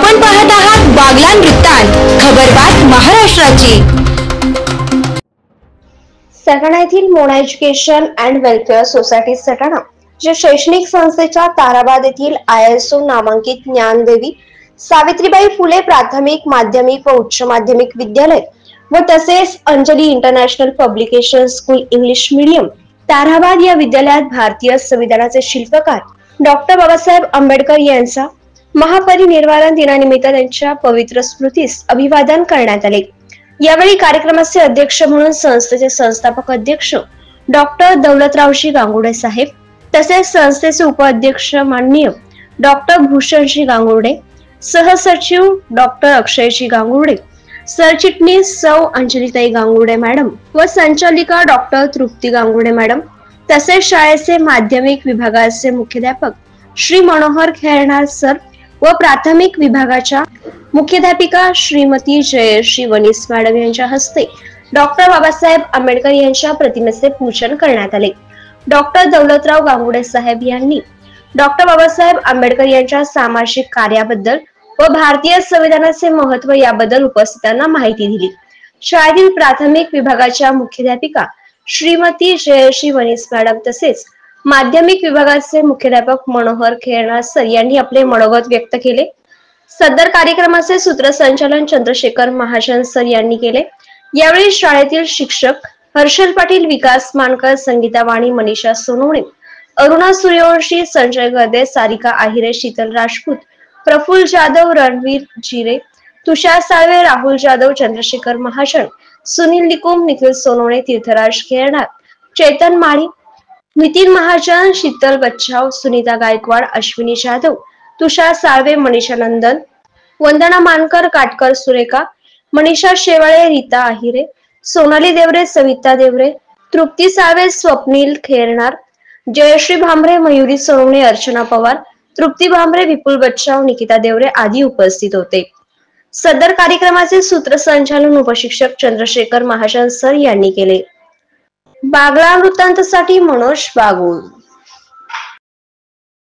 आपण पाहत आहात बागला वृत्तांत, खबरबात महाराष्ट्राची। सटाणा येथील Mona education and welfare society Satana, जे शैक्षणिक संस्थेच्या ताराबाद येथील ISO नामांकित ज्ञानदेवी सावित्रीबाई फुले प्राथमिक, माध्यमिक व उच्च माध्यमिक विद्यालय व तसेच Anjali international publication school English medium Tarabad या विद्यालयात भारतीय संविधानाचे शिल्पकार डॉक्टर बाबासाहेब आंबेडकर यांचा महापरिनिर्वाण दिनानिमित्त त्यांच्या पवित्र स्मृतीस अभिवादन करण्यात आले। यावेळी कार्यक्रमाचे अध्यक्ष म्हणून संस्थेचे संस्थापक अध्यक्ष डॉक्टर दौलतरावजी गांगुर्डे साहेब, तसेच संस्थेचे उपाध्यक्ष माननीय डॉक्टर भूषणजी गांगुर्डे, सहसचिव डॉक्टर अक्षयजी गांगुर्डे, सरचिटणीस सौ अंजलीताई गांगुर्डे मॅडम व संचालिका डॉक्टर तृप्ती गांगुर्डे मॅडम, तसेच शाळेचे माध्यमिक विभागाचे मुख्याध्यापक श्री मनोहर खेरनार सर व प्राथमिक विभागाच्या मुख्याध्यापिका श्रीमती जयश्री वनीस मॅडम यांच्या हस्ते डॉक्टर बाबासाहेब आंबेडकर यांच्या प्रतिमेचे पूजन करण्यात आले। डॉक्टर दौलतराव गांगुर्डे साहेब यांनी डॉक्टर बाबासाहेब आंबेडकर यांच्या सामाजिक कार्याबद्दल व भारतीय संविधानाचे महत्त्व याबद्दल उपस्थितांना माहिती दिली। शाळेतील प्राथमिक विभागाच्या मुख्याध्यापिका श्रीमती जयश्री वनीस मॅडम तसेच माध्यमिक विभागाचे मुख्याध्यापक मनोहर खेरनार सर यांनी आपले मनोगत व्यक्त केले। सदर कार्यक्रमाचे सूत्रसंचालन चंद्रशेखर महाजन सर यांनी केले। यावेळी शाळेतील शिक्षक हर्षल पाटील, विकास मानकर, संगीता वाणी, मनीषा सोनवणे, अरुणा सूर्यवंशी, संजय गर्दे, सारिका आहिरे, शीतल राजपूत, प्रफुल्ल जाधव, रणवीर जिरे, तुषार साळवे, राहुल जाधव, चंद्रशेखर महाजन, सुनील निकुम, निखिल सोनवणे, तीर्थराज खेरनार, चेतन माळी, नितीन महाजन, शीतल बच्चाव, सुनीता गायकवाड, अश्विनी जाधव, तुषार साळवे, मनीषा नंदन, वंदना मानकर, काटकर सुरेखा, मनीषा शेवाळे, रीता आहिरे, सोनाली देवरे, सविता देवरे, तृप्ती साळवे, स्वप्नील खेरनार, जयश्री भांबरे, मयुरी सोनवणे, अर्चना पवार, तृप्ती भांबरे, विपुल बच्चाव, निकिता देवरे आदी उपस्थित होते। सदर कार्यक्रमाचे सूत्रसंचालन उपशिक्षक चंद्रशेखर महाजन सर यांनी केले। बागला वृत्तांतसाठी मनोज बागुल।